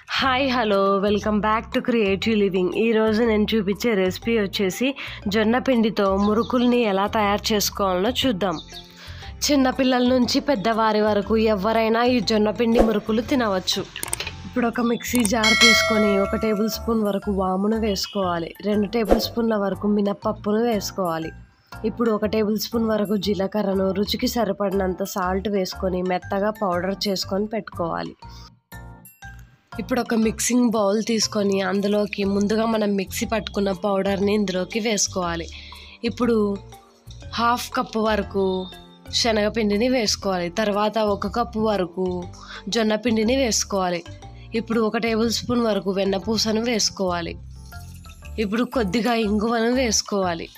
Hi hello welcome back to creative living. ఈరోజు నేను చూపించే రెసిపీ వచ్చేసి జొన్న పిండితో మురుకుల్ని ఎలా తయారు చేసుకోవాలో చూద్దాం. చిన్నపిల్లల నుంచి పెద్దవారి వరకు ఎవరైనా ఈ జొన్న పిండి మురుకులు తినవచ్చు. ఇప్పుడు ఒక మిక్సీ జార్ తీసుకొని 1 టేబుల్ స్పూన్ వరకు వామును వేసుకోవాలి. 2 టేబుల్ స్పూన్ల వరకు మినప్పప్పును వేసుకోవాలి. ఇప్పుడు 1 టేబుల్ స్పూన్ వరకు జీలకర్రను రుచికి సరిపడినంత సాల్ట్ వేసుకొని మెత్తగా పౌడర్ చేసుకొని పెట్టుకోవాలి. ఇప్పుడు ఒక మిక్సింగ్ బౌల్ తీసుకొని అందులోకి ముందుగా మనం మిక్సీ పట్టుకున్న పౌడర్ని ఇందులోకి వేసుకోవాలి. ఇప్పుడు 1/2 కప్పు వరకు శనగపిండిని వేసుకోవాలి. తర్వాత 1 కప్పు వరకు జొన్న పిండిని వేసుకోవాలి. ఇప్పుడు 1 టేబుల్ స్పూన్ వరకు వెన్నపూసను వేసుకోవాలి. ఇప్పుడు కొద్దిగా ఇంగువను వేసుకోవాలి.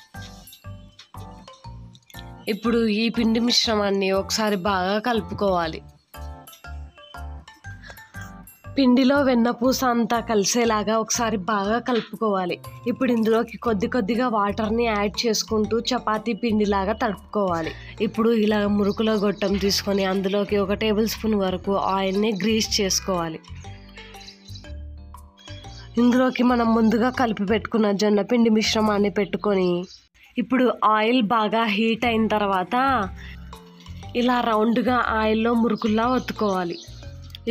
ఇప్పుడు ఈ పిండి మిశ్రమాన్ని ఒకసారి బాగా కలుపుకోవాలి. పిండిలో వెన్నపూస అంతా కలిసేలాగా ఒకసారి బాగా కలుపుకోవాలి. ఇప్పుడు ఇందులోకి కొద్దిగా వాటర్ని యాడ్ చేసుకుంటూ చపాతీ పిండిలాగా తడుపుకోవాలి. ఇప్పుడు ఇలా మురుకుల గొట్టం తీసుకొని అందులోకి 1 టేబుల్ స్పూన్ వరకు ఆయిల్ని గ్రీస్ చేసుకోవాలి. ఇందులోకి మనం ముందుగా కలిపి పెట్టుకున్న జొన్న పిండి మిశ్రమాన్ని పెట్టుకొని ఇప్పుడు ఆయిల్ బాగా హీట్ అయిన తర్వాత ఇలా రౌండ్గా ఆయిల్లో మురుకుల్లా ఒత్తుకోవాలి.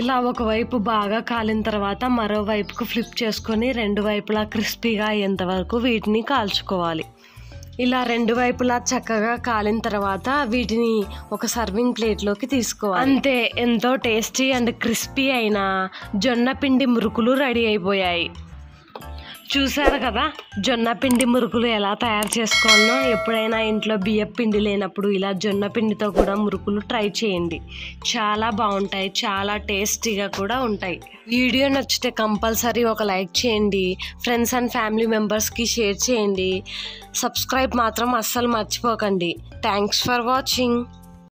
ఇలా ఒకవైపు బాగా కాలిన తర్వాత మరోవైపుకు ఫ్లిప్ చేసుకొని 2 వైపులా క్రిస్పీగా అయ్యేంత వరకు వీటిని కాల్చుకోవాలి. ఇలా 2 వైపులా చక్కగా కాలిన తర్వాత వీటిని ఒక సర్వింగ్ ప్లేట్లోకి తీసుకోవాలి. అంతే, ఎంతో టేస్టీ అండ్ క్రిస్పీ అయిన జొన్న పిండి మురుకులు రెడీ అయిపోయాయి. చూసారు కదా జొన్న పిండి మురుకులు ఎలా తయారు చేసుకోవాలో. ఎప్పుడైనా ఇంట్లో బియ్యం పిండి లేనప్పుడు ఇలా జొన్న పిండితో కూడా మురుకులు ట్రై చేయండి. చాలా బాగుంటాయి, చాలా టేస్టీగా కూడా ఉంటాయి. వీడియో నచ్చితే కంపల్సరీ ఒక లైక్ చేయండి. ఫ్రెండ్స్ అండ్ ఫ్యామిలీ మెంబర్స్కి షేర్ చేయండి. సబ్స్క్రైబ్ మాత్రం అస్సలు మర్చిపోకండి. Thanks for watching.